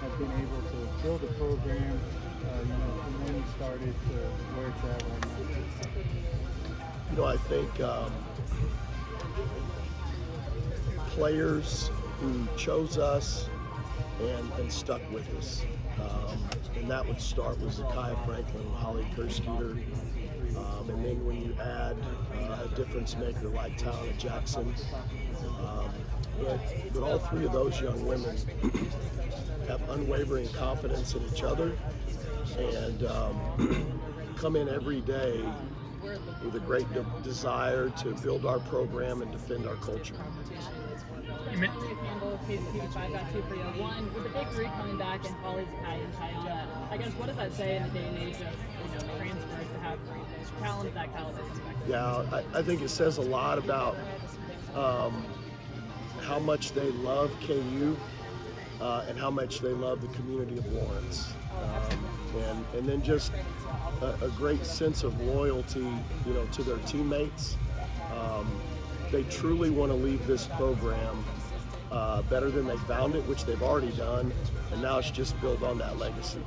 have been able to build a program, from when you started to where it's at right I think players who chose us and stuck with us. And that would start with Zakiah Franklin, Holly Kerskeeter, and then when you add a difference maker like Talon Jackson, but all three of those young women have unwavering confidence in each other and come in every day with a great desire to build our program and defend our culture. KUsports.com got 2 for you. One, with the big three coming back and Holly, Zakiah, and Tiana, I guess what does that say in the day and age of transfers to have talent of that caliber come back? Yeah, I think it says a lot about how much they love KU and how much they love the community of Lawrence. And then just a great sense of loyalty, to their teammates. They truly want to leave this program better than they found it, which they've already done, and now it's just build on that legacy.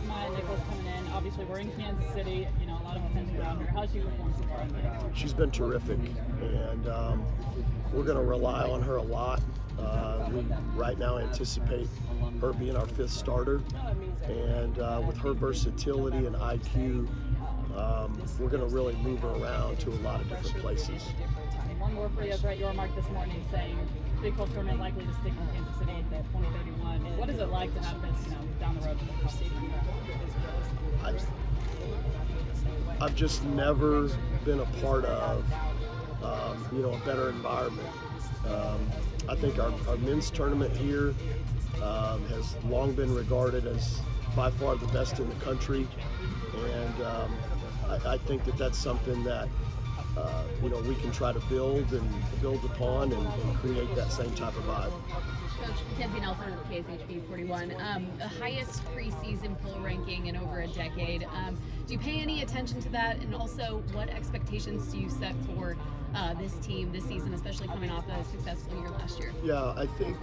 Maya Nichols coming in. Obviously, we're in Kansas City. A lot of attention around her. How's she performed so far? She's been terrific, and we're going to rely on her a lot. We right now anticipate her being our 5th starter, and with her versatility and IQ, we're going to really move her around to a lot of different places. One more for you. Brett Yormark this morning saying Big 12 tournament likely to stick in Kansas City in 2031. What is it like to have this, down the road for the conversation? I've just never been a part of, a better environment. I think our men's tournament here has long been regarded as by far the best in the country, and I think that that's something that we can try to build upon and create that same type of vibe. Coach Mackenzie Nelson with KSHB 41, the highest preseason poll ranking in over a decade. Do you pay any attention to that? And also, what expectations do you set for this team this season, especially coming off a successful year last year? Yeah, I think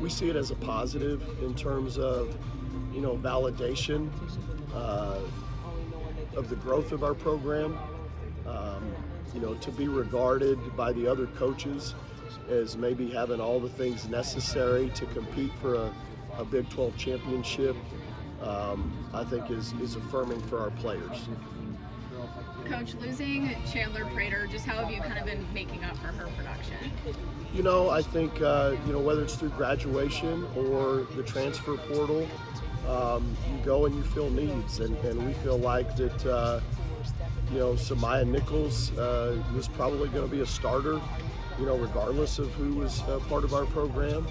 we see it as a positive in terms of, validation of the growth of our program. To be regarded by the other coaches as maybe having all the things necessary to compete for a Big 12 championship, I think is affirming for our players. Coach, losing Chandler Prater, just how have you kind of been making up for her production? I think, whether it's through graduation or the transfer portal, you go and you fill needs, and we feel like that, Maya Nichols was probably going to be a starter, regardless of who was part of our program.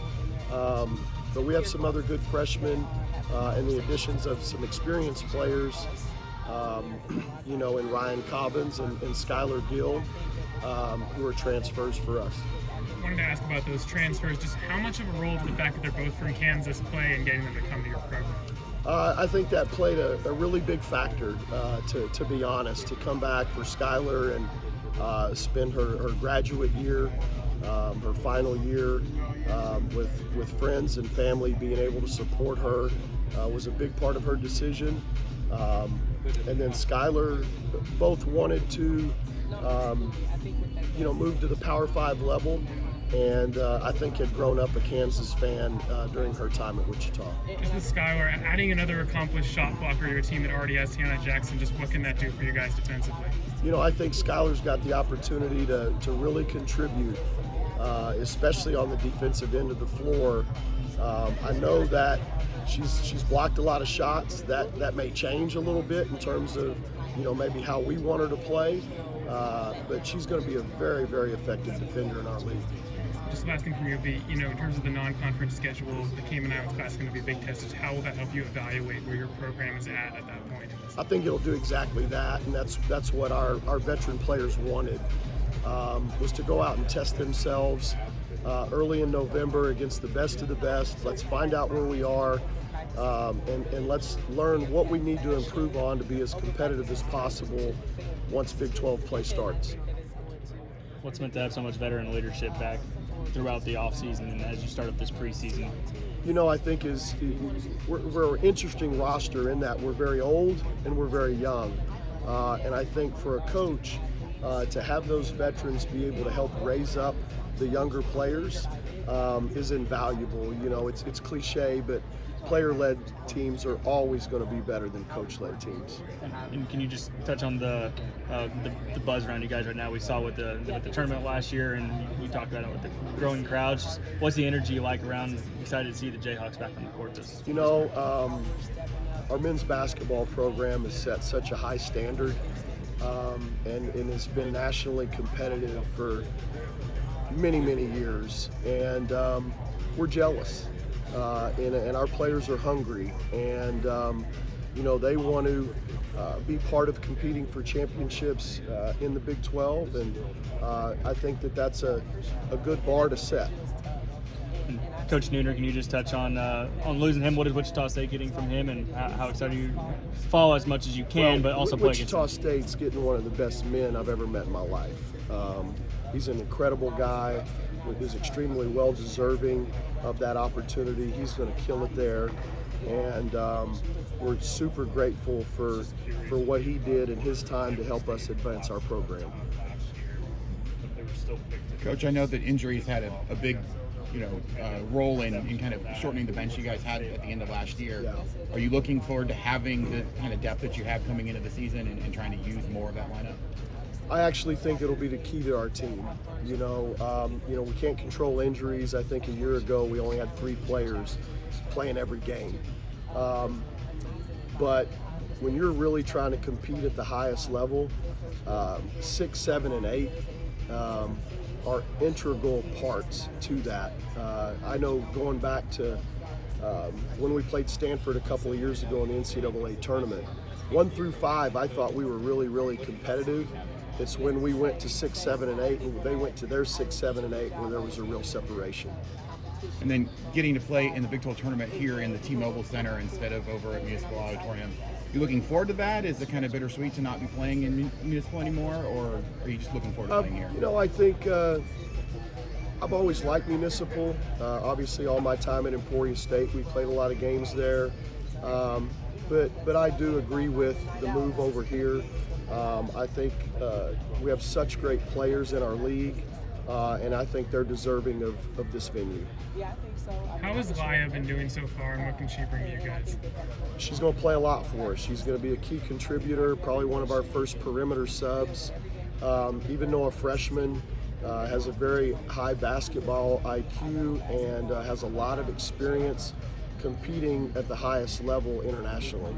But we have some other good freshmen and the additions of some experienced players, in Ryan Cobbins and Skylar Gill, who are transfers for us. I wanted to ask about those transfers. Just how much of a role did the fact that they're both from Kansas play in getting them to come to your program? I think that played a really big factor, to be honest, to come back for Skylar and spend her graduate year, her final year with friends and family. Being able to support her was a big part of her decision. And then Skylar both wanted to, move to the Power 5 level. And I think had grown up a Kansas fan during her time at Wichita. Just with Skylar, adding another accomplished shot blocker to a team that already has Tiana Jackson, just what can that do for you guys defensively? I think Skylar's got the opportunity to really contribute, especially on the defensive end of the floor. I know that she's blocked a lot of shots. That may change a little bit in terms of, maybe how we want her to play. But she's going to be a very, very effective defender in our league. Just last thing from you would be, in terms of the non-conference schedule, the Cayman Islands class is going to be a big test. Just how will that help you evaluate where your program is at that point? I think it'll do exactly that, and that's what our veteran players wanted, was to go out and test themselves early in November against the best of the best. Let's find out where we are, and let's learn what we need to improve on to be as competitive as possible once Big 12 play starts. What's meant to have so much veteran leadership back throughout the offseason and as you start up this preseason? You know, I think we're an interesting roster in that we're very old and we're very young. And I think for a coach to have those veterans be able to help raise up the younger players is invaluable. You know, it's cliche, but player-led teams are always going to be better than coach-led teams. And can you just touch on the buzz around you guys right now? We saw with the tournament last year, and you talked about it with the growing crowds. Just what's the energy like around? Excited to see the Jayhawks back on the court this. You know, our men's basketball program has set such a high standard, and has been nationally competitive for many years, and we're jealous. And our players are hungry, and you know, they want to be part of competing for championships in the Big 12, and I think that's a good bar to set. Coach Nooner, can you just touch on losing him? What is Wichita State getting from him, and how excited you follow as much as you can, but also play against Wichita State's getting one of the best men I've ever met in my life. He's an incredible guy. Is extremely well deserving of that opportunity. He's going to kill it there, and we're super grateful for what he did in his time to help us advance our program. Coach, I know that injuries had a big role in kind of shortening the bench you guys had at the end of last year. Yeah. Are you looking forward to having the kind of depth that you have coming into the season and trying to use more of that lineup? I actually think it'll be the key to our team. You know, we can't control injuries. I think a year ago we only had 3 players playing every game. But when you're really trying to compete at the highest level, 6, 7, and 8 are integral parts to that. I know going back to when we played Stanford a couple of years ago in the NCAA tournament, 1 through 5, I thought we were really competitive. It's when we went to 6, 7, and 8, and they went to their 6, 7, and 8 where there was a real separation. And then getting to play in the Big 12 tournament here in the T-Mobile Center instead of over at Municipal Auditorium, you looking forward to that? Is it kind of bittersweet to not be playing in Municipal anymore, or are you just looking forward to playing here? You know, I think I've always liked Municipal. Obviously, all my time at Emporia State, we played a lot of games there. But I do agree with the move over here. I think we have such great players in our league, and I think they're deserving of this venue. How has Laya been doing so far, and what can she bring to you guys? She's going to play a lot for us. She's going to be a key contributor, probably one of our first perimeter subs. Even though a freshman, has a very high basketball IQ and has a lot of experience competing at the highest level internationally.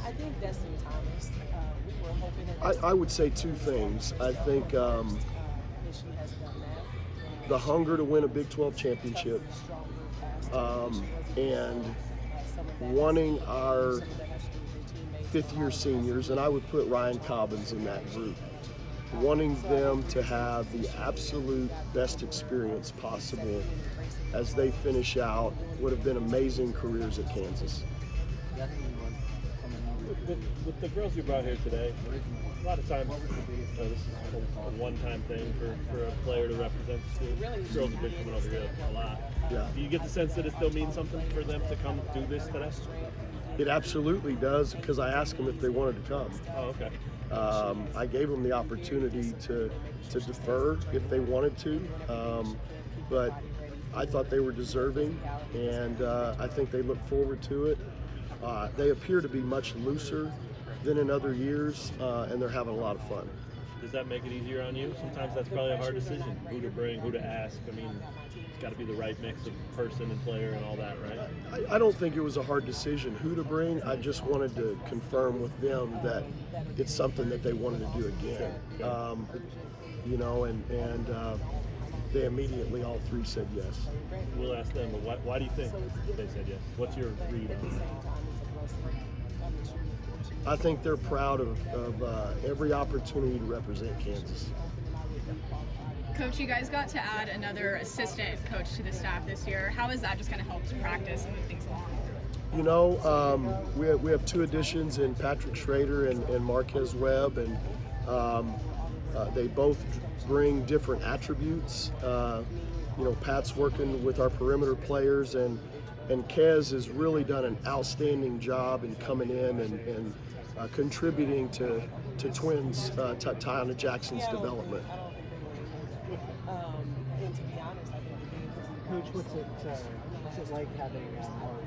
I think Destiny Thomas. We were hoping that I would say 2 things. I think she has done that. the hunger to win a Big 12 championship, and wanting our 5th-year seniors, and I would put Ryan Cobbins in that group, wanting them to have the absolute best experience possible as they finish out what have been amazing careers at Kansas. With the girls you brought here today, a lot of times this is a one-time thing for a player to represent the school. Girls have been coming over here a lot. Yeah. Do you get the sense that it still means something for them to come do this today? It absolutely does, because I asked them if they wanted to come. Oh, okay. I gave them the opportunity to defer if they wanted to, but I thought they were deserving, and I think they look forward to it. They appear to be much looser than in other years, and they're having a lot of fun. Does that make it easier on you? Sometimes that's probably a hard decision, who to bring, who to ask. I mean, it's got to be the right mix of person and player and all that, right? I don't think it was a hard decision who to bring. I just wanted to confirm with them that it's something that they wanted to do again. And they immediately, all 3 said yes. We'll ask them, but why do you think they said yes? What's your read on that? I think they're proud of every opportunity to represent Kansas. Coach, you guys got to add another assistant coach to the staff this year. How has that just kind of helped practice and move things along? We have two additions in Patrick Schrader and Marquez Webb, and they both bring different attributes. Pat's working with our perimeter players, and Kez has really done an outstanding job in coming in and contributing to Twins, Tiana Jackson's development. And to be honest, I think Coach, what's it like having Mark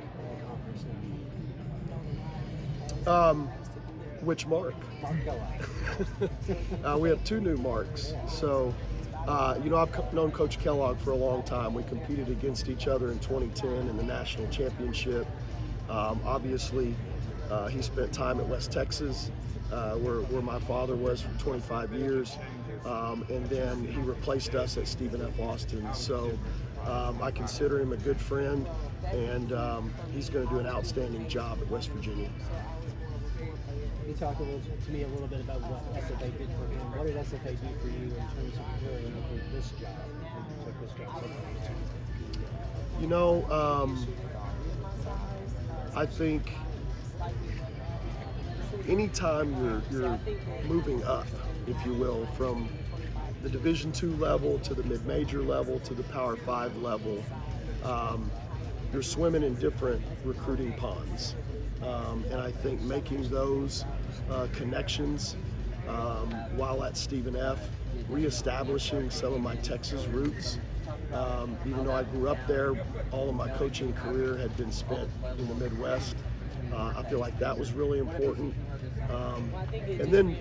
conference? Which Mark? Mark Kellogg. We have two new Marks. So, I've known Coach Kellogg for a long time. We competed against each other in 2010 in the national championship. Obviously, he spent time at West Texas, where my father was for 25 years. And then he replaced us at Stephen F. Austin. So I consider him a good friend, and he's going to do an outstanding job at West Virginia. Can you talk to me a little bit about what SFA did for him? What did SFA do for you in terms of preparing for this job? I think anytime you're moving up, if you will, from the Division II level to the mid-major level to the Power 5 level, you're swimming in different recruiting ponds. And I think making those connections while at Stephen F., reestablishing some of my Texas roots, even though I grew up there, all of my coaching career had been spent in the Midwest. I feel like that was really important. And then,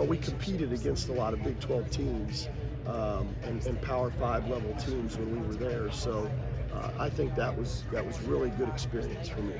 we competed against a lot of Big 12 teams and Power 5 level teams when we were there. So I think that was really good experience for me.